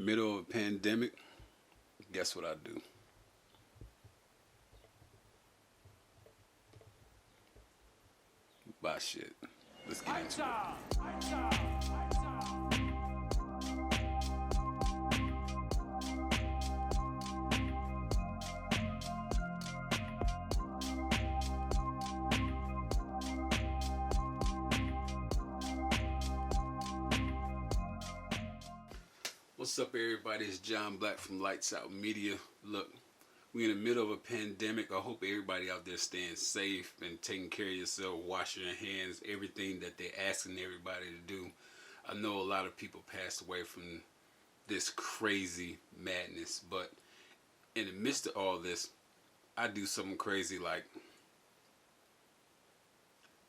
middle of a pandemic, guess what I do? Buy shit. Let's get into it. What's up, everybody? It's John Black from Lights Out Media. Look, we're in the middle of a pandemic. I hope everybody out there staying safe and taking care of yourself, washing your hands, everything that they're asking everybody to do. I know a lot of people passed away from this crazy madness, but in the midst of all this, I do something crazy like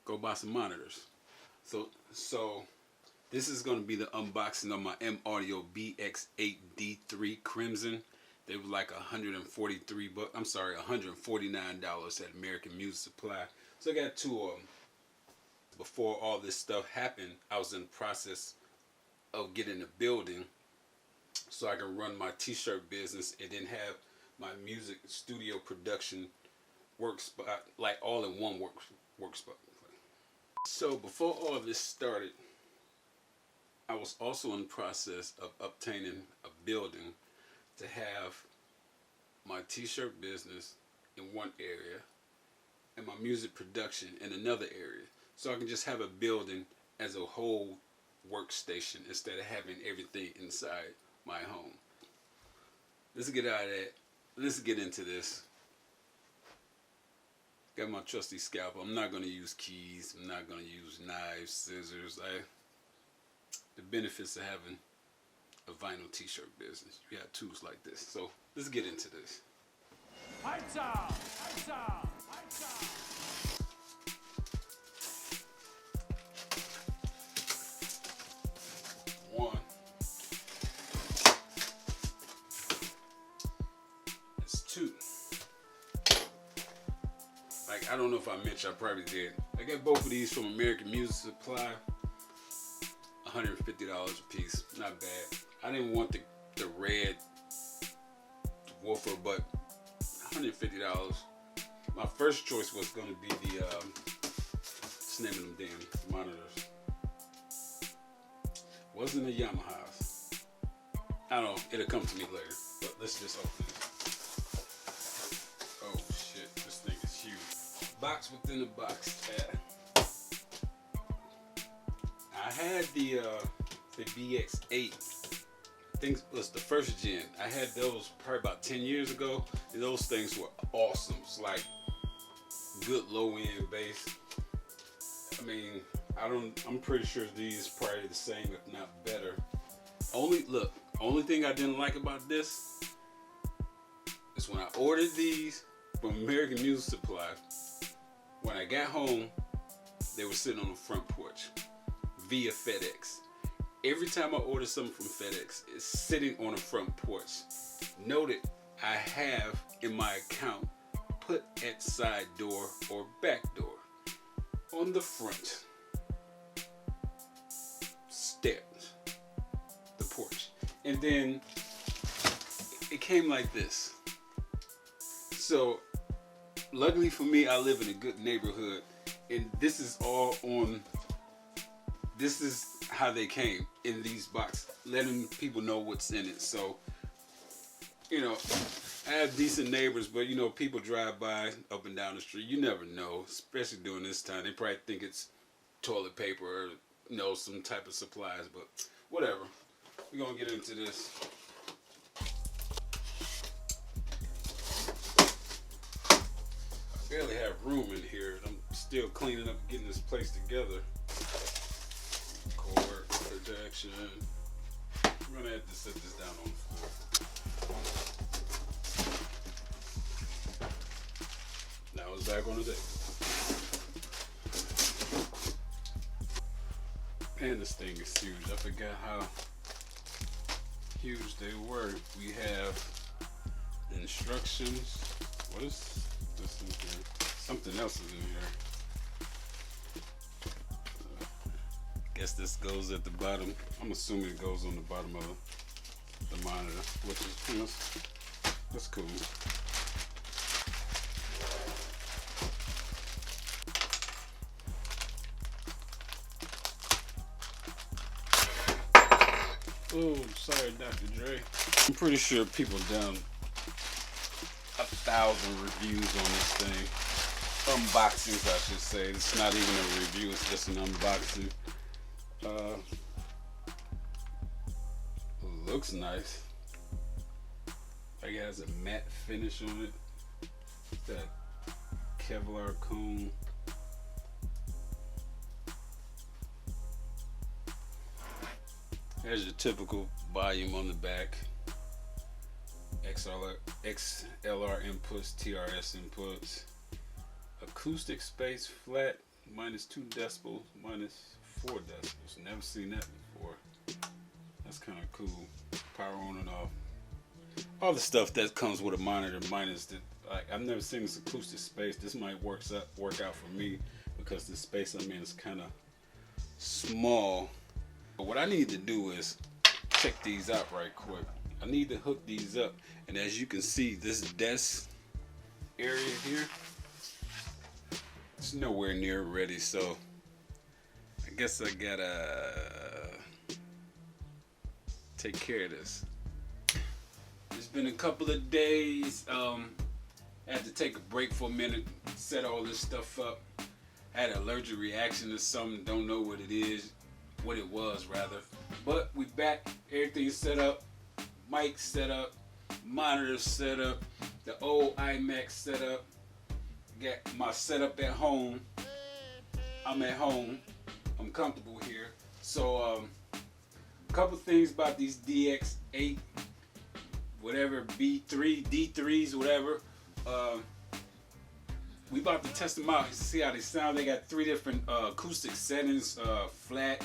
go buy some monitors. So this is going to be the unboxing of my M-Audio BX8 D3 Crimson. They were like $149 at American Music Supply. So I got two of them. Before all this stuff happened, I was in the process of getting a building so I can run my t-shirt business and then have my music studio production work spot, like all in one work spot. So before all this started, I was also in the process of obtaining a building to have my t-shirt business in one area and my music production in another area, so I can just have a building as a whole workstation instead of having everything inside my home. Let's get out of that. Let's get into this. Got my trusty scalpel. I'm not going to use keys. I'm not going to use knives, scissors. The benefits of having a vinyl t-shirt business. You have tools like this. So let's get into this. One. That's two. Like, I don't know if I mentioned, I probably did. I got both of these from American Music Supply. $150 a piece, not bad. I didn't want the red woofer, but $150. My first choice was going to be the what's the name of them damn monitors? Wasn't the Yamahas. I don't know, it'll come to me later. But let's just open it. Oh shit, this thing is huge. Box within the box. I had the BX8. I think it was the first gen. I had those probably about 10 years ago, and those things were awesome. It's like good low-end bass. I mean, I'm pretty sure these are probably the same, if not better. Only thing I didn't like about this is when I ordered these from American Music Supply. When I got home, they were sitting on the front porch via FedEx. Every time I order something from FedEx, it's sitting on the front porch. Noted, I have in my account put at side door or back door. On the front steps, the porch. And then it came like this. So luckily for me, I live in a good neighborhood, and this is all on. This is how they came in these boxes, letting people know what's in it. So, you know, I have decent neighbors, but you know, people drive by up and down the street. You never know, especially during this time. They probably think it's toilet paper or, you know, some type of supplies, but whatever. We're gonna get into this. I barely have room in here. I'm still cleaning up, getting this place together. Cord protection. I'm gonna have to set this down on the floor. Now it's back on the table. And this thing is huge. I forgot how huge they were. We have the instructions. What is this in here? Something else is in here. Guess this goes at the bottom. I'm assuming it goes on the bottom of the monitor, which is, you know, that's cool. Oh, sorry, Dr. Dre. I'm pretty sure people done 1,000 reviews on this thing. Unboxings, I should say. It's not even a review, it's just an unboxing. Looks nice. Like it has a matte finish on it. That Kevlar cone. There's your typical volume on the back. XLR inputs, TRS inputs. Acoustic space flat, -2 decibels, -4 decibels. Never seen that before. That's kind of cool. Power on and off. All the stuff that comes with a monitor, minus the, like, I've never seen this acoustic space. This might work out for me because the space I'm in is kind of small. But what I need to do is check these out right quick. I need to hook these up, and as you can see, this desk area here, it's nowhere near ready, so I guess I gotta take care of this. It's been a couple of days. I had to take a break for a minute, set all this stuff up. I had an allergic reaction to something, don't know what it is, what it was rather. But we back, everything's set up, mic set up, monitor set up, the old iMac set up. Got my setup at home. I'm at home. I'm comfortable here. So a couple things about these DX8, whatever, B3, D3s, whatever. We about to test them out, see how they sound. They got 3 different acoustic settings: flat,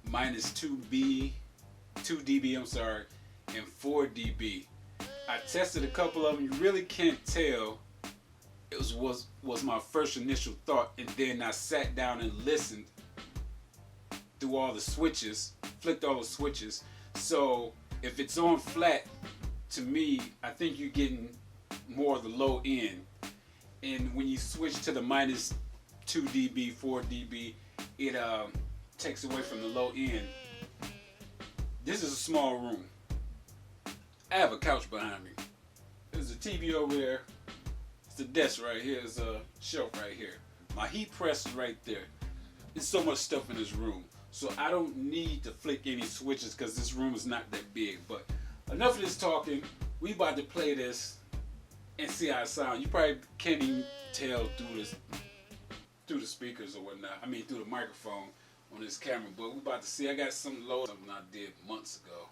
-2 dB, I'm sorry, and 4 dB. I tested a couple of them. You really can't tell. It was my first initial thought, and then I sat down and listened through all the switches, flicked all the switches. So if it's on flat, to me, I think you're getting more of the low end. And when you switch to the -2 dB, 4 dB, it takes away from the low end. This is a small room. I have a couch behind me. There's a TV over there. It's a desk right here. There's a shelf right here. My heat press is right there. There's so much stuff in this room. So I don't need to flick any switches because this room is not that big. But enough of this talking. We about to play this and see how it sounds. You probably can't even tell through the speakers or whatnot. I mean through the microphone on this camera. But we about to see. I got something low, something I did months ago.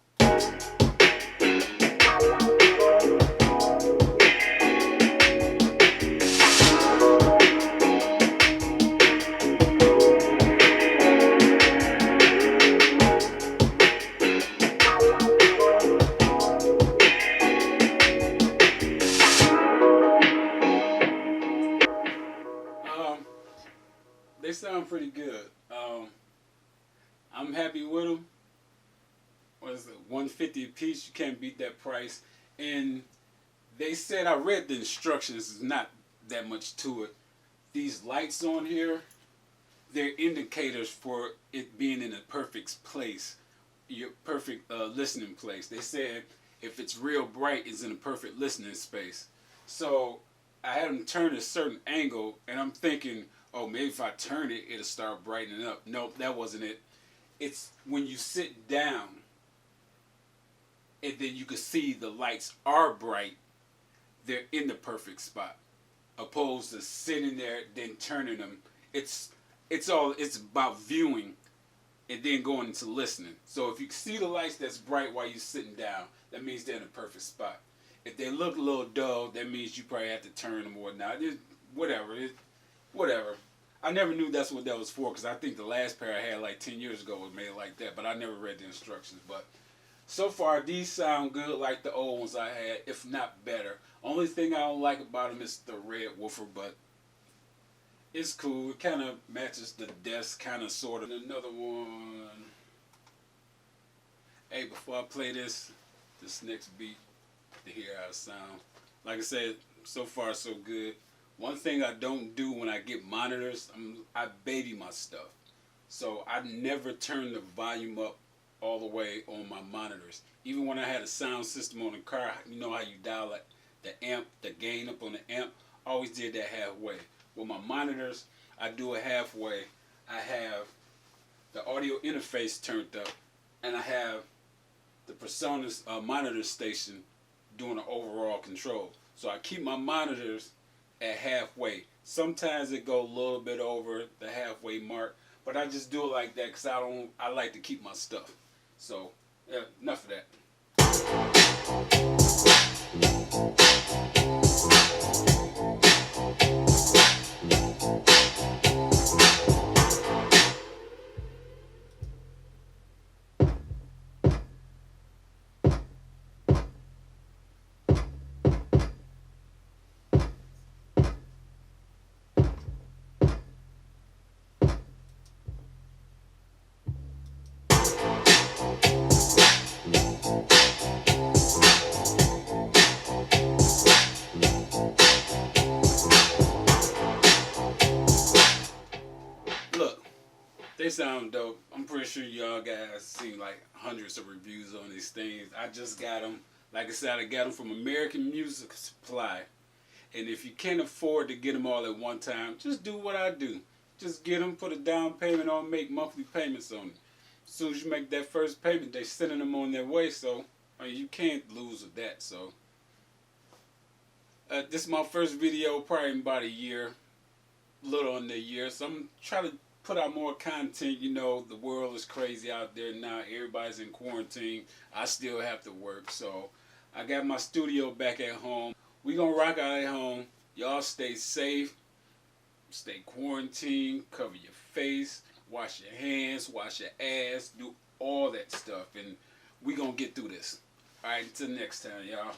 They sound pretty good. I'm happy with them. What is it, $150 a piece? You can't beat that price. And they said, I read the instructions, there's not that much to it. These lights on here, they're indicators for it being in a perfect place, your perfect listening place. They said if it's real bright, it's in a perfect listening space. So I had them turn a certain angle, and I'm thinking, oh, maybe if I turn it, it'll start brightening up. Nope, that wasn't it. It's when you sit down, and then you can see the lights are bright, they're in the perfect spot. Opposed to sitting there, then turning them. It's about viewing and then going into listening. So if you see the lights that's bright while you're sitting down, that means they're in a perfect spot. If they look a little dull, that means you probably have to turn them or whatnot. Whatever. I never knew that's what that was for, because I think the last pair I had like 10 years ago was made like that, but I never read the instructions. But so far, these sound good like the old ones I had, if not better. Only thing I don't like about them is the red woofer, but it's cool. It kind of matches the desk, kind of, sort of. Another one. Hey, before I play this, this next beat to hear how it sounds. Like I said, so far so good. One thing I don't do when I get monitors, I baby my stuff. So I never turn the volume up all the way on my monitors. Even when I had a sound system on the car, you know how you dial it, the amp, the gain up on the amp, I always did that halfway. With my monitors, I do it halfway. I have the audio interface turned up, and I have the PreSonus monitor station doing the overall control. So I keep my monitors at halfway. Sometimes it go a little bit over the halfway mark, but I just do it like that because I like to keep my stuff. So yeah, enough of that. Look, they sound dope. I'm pretty sure y'all guys seen like hundreds of reviews on these things. I just got them. Like I said, I got them from American Music Supply. And if you can't afford to get them all at one time, just do what I do. Just get them, put a down payment on, make monthly payments on it. As soon as you make that first payment, they're sending them on their way. So I mean, you can't lose with that. So this is my first video, probably in about a year, a little under a year. So I'm trying to put out more content. You know, the world is crazy out there now. Everybody's in quarantine. I still have to work. So I got my studio back at home. We gonna rock out at home. Y'all stay safe. Stay quarantined. Cover your face. Wash your hands. Wash your ass. Do all that stuff. And we gonna get through this. Alright, until next time, y'all.